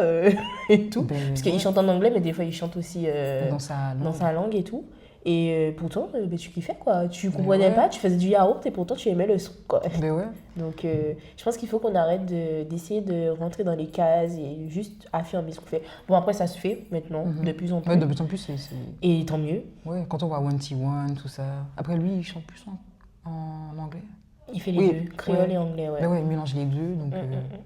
et tout. Ben, Parce qu'il ouais. chante en anglais, mais des fois, il chante aussi Dans sa dans langue. sa langue et tout. Et pourtant, ben, tu kiffais, quoi. Tu comprenais ouais. pas, tu faisais du yaourt et pourtant, tu aimais le son, quoi. Ben ouais. Donc, je pense qu'il faut qu'on arrête d'essayer de rentrer dans les cases et juste affirmer ce qu'on fait. Bon, après, ça se fait maintenant, de plus en plus. Ouais, de plus en plus, Et tant mieux. Ouais, quand on voit One T1, tout ça. Après, lui, il chante plus en anglais. Il fait les Oui, deux, créole ouais. et anglais, ouais. Ben ouais, il mélange les deux, donc... Mm.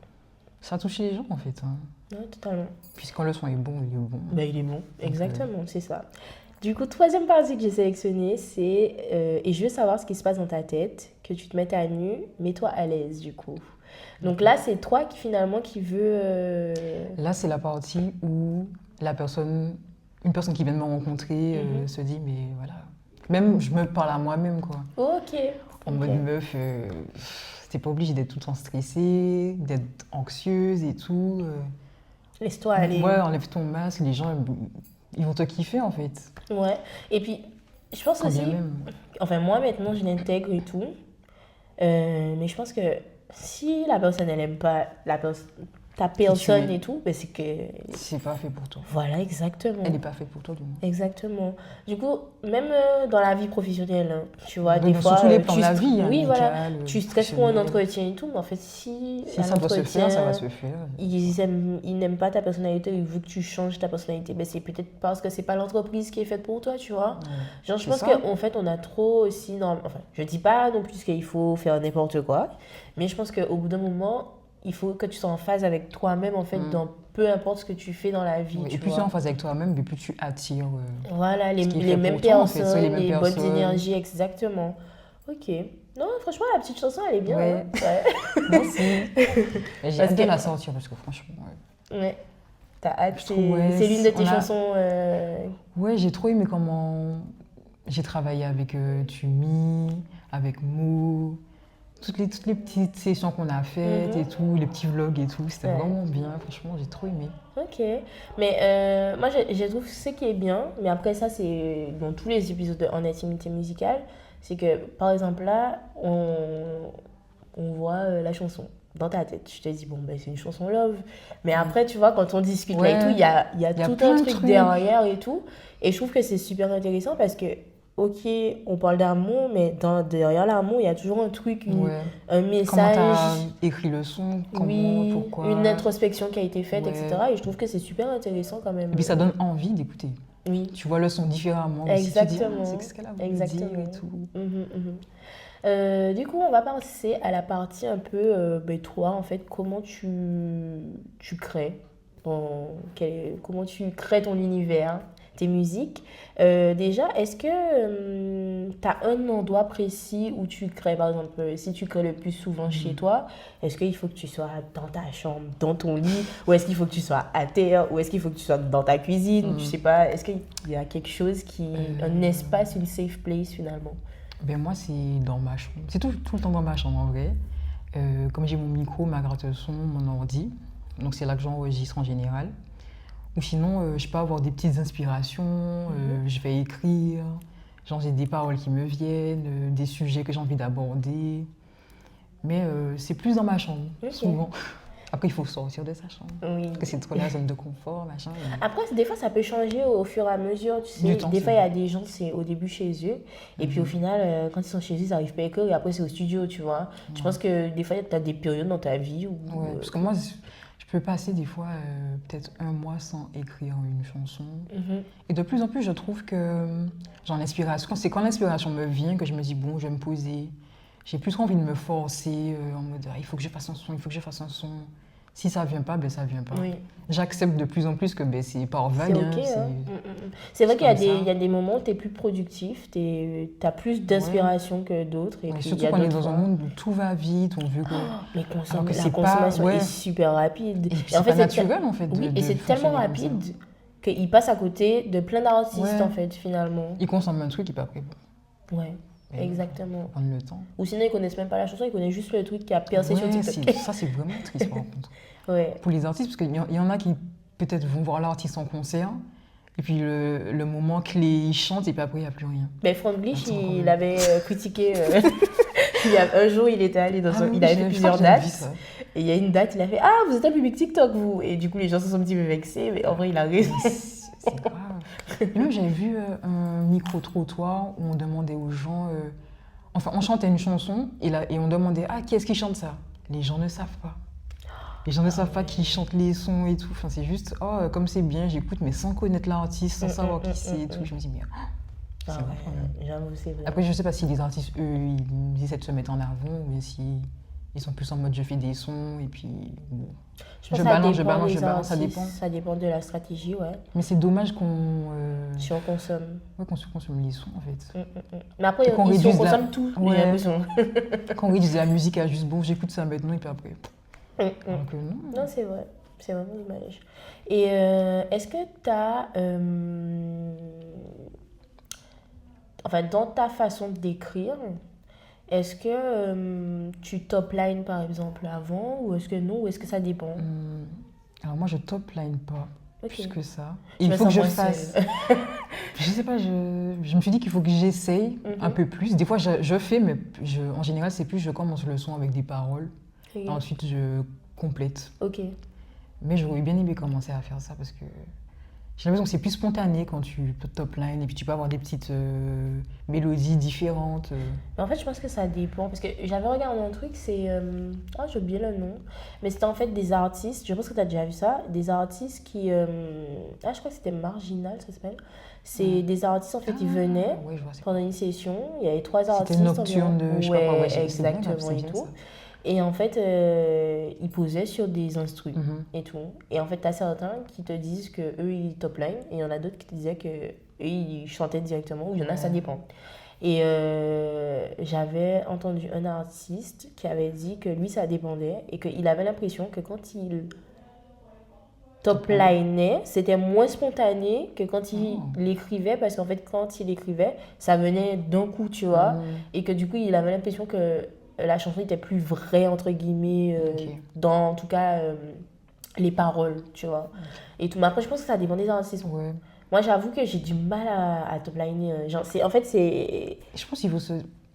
Ça a touché les gens, en fait. Hein. Ouais, totalement. Puis quand le son est bon, il est bon. Bah, il est bon, exactement, c'est ça. Du coup, troisième partie que j'ai sélectionnée, c'est et je veux savoir ce qui se passe dans ta tête, que tu te mettes à nu, mets-toi à l'aise du coup. Donc là, c'est toi qui finalement qui veux... Là, c'est la partie où une personne qui vient de me rencontrer se dit, mais voilà. Même, je me parle à moi-même, quoi. Ok. En mode meuf, t'es pas obligée d'être tout le temps stressée, d'être anxieuse et tout. Laisse-toi aller. Ouais, enlève ton masque, les gens, ils vont te kiffer, en fait. Ouais. Et puis, je pense Quand aussi... bien même. Enfin, moi, maintenant, je l'intègre et tout. Mais je pense que si la personne, elle aime pas ta personne es. et tout, ben c'est que... C'est pas fait pour toi. Voilà, exactement. Elle est pas faite pour toi, du moins. Exactement. Du coup, même dans la vie professionnelle, hein, tu vois, Mais des fois... sur tous les plans de la vie, oui, voilà. amicale, Tu stresses pour un professionnelle. entretien et tout, mais en fait, si à ça doit se faire, ça va se faire. ils n'aiment pas ta personnalité, ils veulent que tu changes ta personnalité, ben c'est peut-être parce que c'est pas l'entreprise qui est faite pour toi, tu vois. Genre, je C'est pense ça. qu'en fait, on a trop aussi... Enfin, je dis pas non plus qu'il faut faire n'importe quoi, mais je pense qu'au bout d'un moment, il faut que tu sois en phase avec toi-même, en fait, dans peu importe ce que tu fais dans la vie, Et tu plus tu es vois. en phase avec toi-même, mais plus tu attires. Voilà, les ce qui est les fait mêmes pour toi, en fait, personnes, c'est les mêmes bonnes personnes. énergies, exactement. Ok. Non, franchement, la petite chanson, elle est bien. Ouais. Hein. Ouais. Merci. J'ai Parce hâte de que- la sortir parce que franchement. Ouais. T'as hâte, Je trouve, ouais, c'est l'une de tes on a- chansons. Ouais, j'ai trop aimé comment j'ai travaillé avec Tumi, avec Mo, toutes les petites sessions qu'on a faites et tout, les petits vlogs et tout. C'était Ouais. vraiment bien, franchement, j'ai trop aimé. Ok. Mais moi, je trouve ce qui est bien, mais après ça, c'est dans tous les épisodes En Intimité Musicale, c'est que, par exemple, là, on voit la chanson dans ta tête. Je te dis, bon, ben, c'est une chanson love. Mais après, tu vois, quand on discute là et Ouais. tout, il y a Il y a tout plein un de truc trucs. derrière et tout. Et je trouve que c'est super intéressant parce que, ok, on parle d'amour, mais derrière l'amour, il y a toujours un truc, Ouais. un Comment message. t'as écrit le son, comment, Oui, pourquoi. une introspection qui a été faite, Ouais. etc. Et je trouve que c'est super intéressant quand même. Et puis ça donne envie d'écouter. Oui. Tu vois le son différemment. aussi. Tu te dis, Exactement. c'est ce qu'elle a voulu Exactement. dire et tout. Du coup, on va passer à la partie un peu, toi, en fait, comment tu crées comment tu crées ton univers, tes musiques. Déjà, est-ce que tu as un endroit précis où tu crées, par exemple, si tu crées le plus souvent chez toi, est-ce qu'il faut que tu sois dans ta chambre, dans ton lit, ou est-ce qu'il faut que tu sois à terre, ou est-ce qu'il faut que tu sois dans ta cuisine, je sais pas, est-ce qu'il y a quelque chose un espace, une safe place finalement? Ben moi, c'est dans ma chambre. C'est tout le temps dans ma chambre en vrai. Comme j'ai mon micro, ma gratte-son, mon ordi, donc c'est là que j'enregistre en général. Ou sinon, je peux avoir des petites inspirations, je vais écrire, genre j'ai des paroles qui me viennent, des sujets que j'ai envie d'aborder. Mais c'est plus dans ma chambre, souvent. Après, il faut sortir de sa chambre. Oui. Parce que c'est trop la zone de confort, machin. Après, des fois, ça peut changer au fur et à mesure. Tu sais, des fois, il y a des gens, c'est au début chez eux. Et puis, au final, quand ils sont chez eux, ils n'arrivent pas à écrire. Et après, c'est au studio, tu vois. Je pense que des fois, tu as des périodes dans ta vie où... Ouais, parce que moi, je peux passer des fois peut-être un mois sans écrire une chanson. Et de plus en plus, je trouve que c'est quand l'inspiration me vient que je me dis, bon, je vais me poser. J'ai plus trop envie de me forcer en mode, il faut que je fasse un son, il faut que je fasse un son. Si ça vient pas, ben ça vient pas. Oui. J'accepte de plus en plus que ben, c'est par vague. C'est okay, c'est vrai qu'il y a des moments où tu es plus productif, tu as plus d'inspiration que d'autres. Et puis, surtout quand on est dans un monde où tout va vite, on veut que... Mais la consommation est super rapide. Et en fait, c'est naturel en fait. Oui, et c'est tellement rapide qu'ils passent à côté de plein d'artistes en fait, finalement. Ils consomment un truc et puis après... Ouais. Exactement. Prendre le temps. Ou sinon, ils connaissent même pas la chanson, ils connaissent juste le truc qui a percé sur TikTok. Ça, c'est vraiment triste par contre. Pour les artistes, parce qu'il y en a qui peut-être vont voir l'artiste en concert, et puis le moment clé, ils chantent, et puis après, il n'y a plus rien. Mais Frank Glich, il avait critiqué. Un jour, il était allé il avait fait plusieurs dates. Et il y a une date, il a fait ah, vous êtes un public TikTok, vous. Et du coup, les gens se sont un petit peu vexés, mais en vrai, il a raison. C'est grave. Et même j'avais vu un micro-trottoir où on demandait aux gens, enfin on chantait une chanson et on demandait qui est-ce qui chante ça? Les gens ne savent pas. Les gens ne savent pas qui chante les sons et tout. Enfin, c'est juste comme c'est bien, j'écoute mais sans connaître l'artiste, sans savoir qui c'est et tout. Je me dis mais c'est vrai. J'avoue, c'est vrai. Après je sais pas si les artistes eux ils essaient de se mettre en avant ou si ils sont plus en mode je fais des sons et puis bon. Je balance, ça dépend. Ça dépend de la stratégie, ouais. Mais c'est dommage si on consomme. Ouais, qu'on consomme les sons, en fait. Mais après, on consomme tout, j'ai l'impression. Qu'on réduise la musique à juste, bon, j'écoute ça maintenant, et puis après... Donc, non, c'est vrai. C'est vraiment dommage. Et est-ce que tu as... Enfin, dans ta façon d'écrire... Est-ce que tu top-line par exemple avant ou est-ce que non ou est-ce que ça dépend? Alors moi je top-line pas plus que ça. Il faut que je fasse. Je sais pas, je me suis dit qu'il faut que j'essaye un peu plus. Des fois je fais mais en général c'est plus je commence le son avec des paroles. Ensuite je complète. Ok. Mais j'aurais bien aimé commencer à faire ça parce que j'ai l'impression que c'est plus spontané quand tu top line et puis tu peux avoir des petites mélodies différentes. En fait, je pense que ça dépend parce que j'avais regardé un truc, c'est... j'ai oublié le nom. Mais c'était en fait des artistes, je pense que tu as déjà vu ça, des artistes qui... je crois que c'était Marginal, ça s'appelle. C'est des artistes, en fait, ils venaient pendant une session. Il y avait 3 artistes. C'était Nocturne de... je sais pas quoi, exactement, et tout. Et en fait, ils posaient sur des instrus et tout. Et en fait, t'as certains qui te disent qu'eux, ils top line. Et il y en a d'autres qui te disaient qu'eux, ils chantaient directement. Ou il y en a, ça dépend. Et j'avais entendu un artiste qui avait dit que lui, ça dépendait. Et qu'il avait l'impression que quand il top-linait, c'était moins spontané que quand il l'écrivait. Parce qu'en fait, quand il écrivait, ça venait d'un coup, tu vois. Et que du coup, il avait l'impression que... la chanson était plus vraie, entre guillemets, dans, en tout cas, les paroles, tu vois. Et tout. Mais après, je pense que ça dépend des artistes. Ouais. Moi, j'avoue que j'ai du mal à top-liner. En fait, c'est... Je pense qu'il faut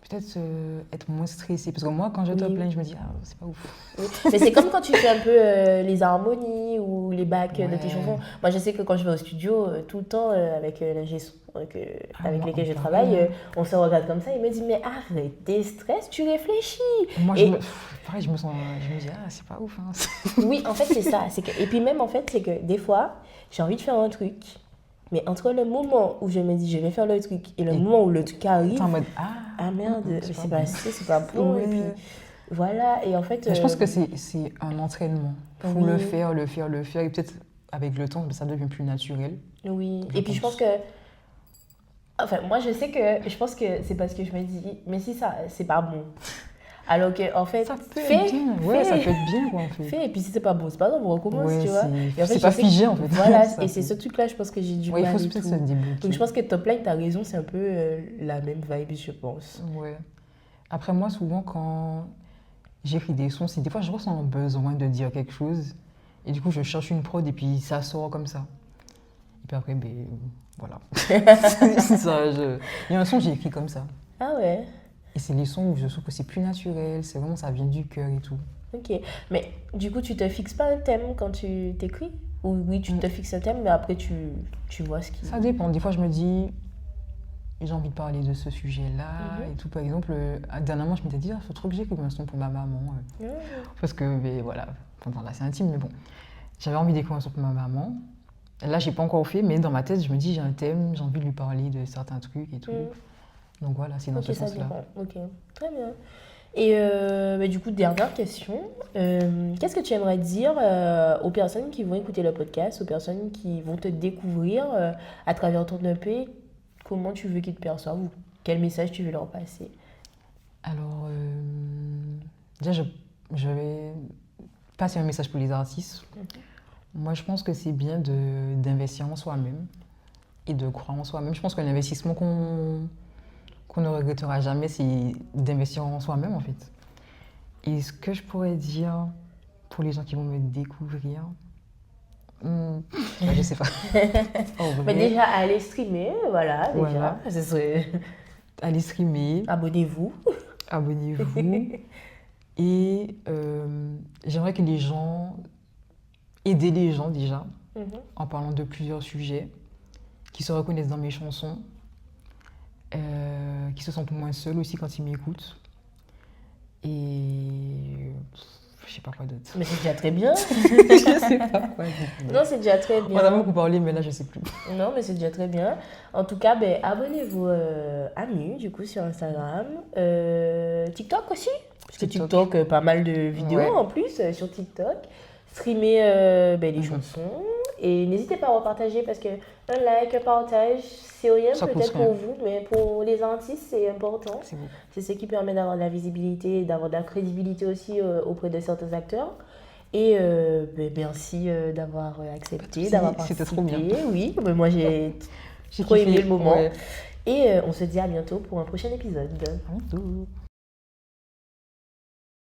peut-être être moins stressé. Parce que moi, quand je top-line, je me dis, c'est pas ouf. Oui. Mais c'est comme quand tu fais un peu les harmonies ou les bacs de tes chansons. Moi, je sais que quand je vais au studio, tout le temps, avec l'ingé son avec lesquels je travaille, on se regarde comme ça. Il me dit, mais arrête tes stress, tu réfléchis. Moi, je me dis, c'est pas ouf. Hein. Oui, en fait, c'est ça. Et puis même, en fait, c'est que des fois, j'ai envie de faire un truc. Mais entre le moment où je me dis je vais faire le truc et le moment où le truc arrive, en mode merde, c'est pas assez, c'est pas bon. Et puis voilà, et en fait. Je pense que c'est un entraînement. Il faut le faire, et peut-être avec le temps, ça devient plus naturel. Oui, Je et puis je pense pense. que. Enfin, moi, je sais que. Je pense que c'est parce que je me dis, mais si ça, c'est pas bon. Alors que, en fait, Ça peut fais, être bien, ouais, ça fais, peut être bien, quoi, en fait. fais, et puis si c'est pas bon, c'est pas grave, on recommence, Ouais, tu vois. Et en fait, c'est je pas sais que- figé, en fait. Voilà, Ça et c'est peut- ce truc-là, je pense que j'ai du Ouais, il mal faut et peut-être tout. se débloquer. Donc, je pense que Top Line, t'as raison, c'est un peu la même vibe, je pense. Ouais. Après, moi, souvent, quand j'écris des sons, c'est des fois, je ressens un besoin de dire quelque chose. Et du coup, je cherche une prod et puis ça sort comme ça. Et puis après, ben, voilà. C'est ça, il y a un son que j'ai écrit comme ça. Ah ouais, Et c'est les sons où je trouve que c'est plus naturel, c'est vraiment, ça vient du cœur et tout. ok. Mais du coup, tu te fixes pas un thème quand tu t'écris? Ou oui, tu te fixes un thème, mais après, tu vois ce qui. Ça dépend. Des fois, je me dis, j'ai envie de parler de ce sujet-là Mhm. et tout. Par exemple, dernièrement, je m'étais dit, ah, faut trop que j'écrive un son pour ma maman. Mhm. Parce que, ben, voilà, enfin, là, c'est intime, mais bon. J'avais envie d'écrire un son pour ma maman. Là, j'ai pas encore fait, mais dans ma tête, je me dis, j'ai un thème, j'ai envie de lui parler de certains trucs et tout. Mhm. Donc voilà, c'est dans Ok, ce ça sens-là. dépend. Ok, très bien. Et bah, du coup, dernière question. Qu'est-ce que tu aimerais dire aux personnes qui vont écouter le podcast, aux personnes qui vont te découvrir à travers ton EP? Comment tu veux qu'ils te perçoivent ou quel message tu veux leur passer? Alors, déjà, je vais passer un message pour les artistes. Moi, je pense que c'est bien d'investir en soi-même et de croire en soi-même. Je pense que l'investissement qu'on ne regrettera jamais, c'est d'investir en soi-même, en fait. Et ce que je pourrais dire pour les gens qui vont me découvrir, je sais pas. En Mais vrai, déjà, allez streamer, voilà, déjà. Voilà. Ce serait... allez streamer, Abonnez-vous. abonnez-vous. Et j'aimerais que les gens, aider les gens déjà, Mhm. en parlant de plusieurs sujets, qui se reconnaissent dans mes chansons, qui se sentent moins seuls aussi quand ils m'écoutent. Et je sais pas quoi d'autre. Mais c'est déjà très bien. Je sais pas quoi d'autre. Non, c'est déjà très On a bien. beaucoup parlé, mais là je sais plus. Non, mais c'est déjà très bien. En tout cas, ben, abonnez-vous à Mu, du coup, sur Instagram. TikTok aussi. Parce que TikTok. TikTok, pas mal de vidéos Ouais. en plus sur TikTok. Streamer ben, les chansons. Et n'hésitez pas à repartager parce que un like, un partage, c'est rien Ça coûte peut-être rien. pour vous, mais pour les artistes, c'est important. C'est beau. C'est ce qui permet d'avoir de la visibilité et d'avoir de la crédibilité aussi auprès de certains acteurs. Et ben, merci d'avoir accepté, souci, d'avoir c'était participé. trop bien. Oui, mais moi j'ai J'ai trop aimé kiffé, le moment. ouais. Et on se dit à bientôt pour un prochain épisode. À bientôt.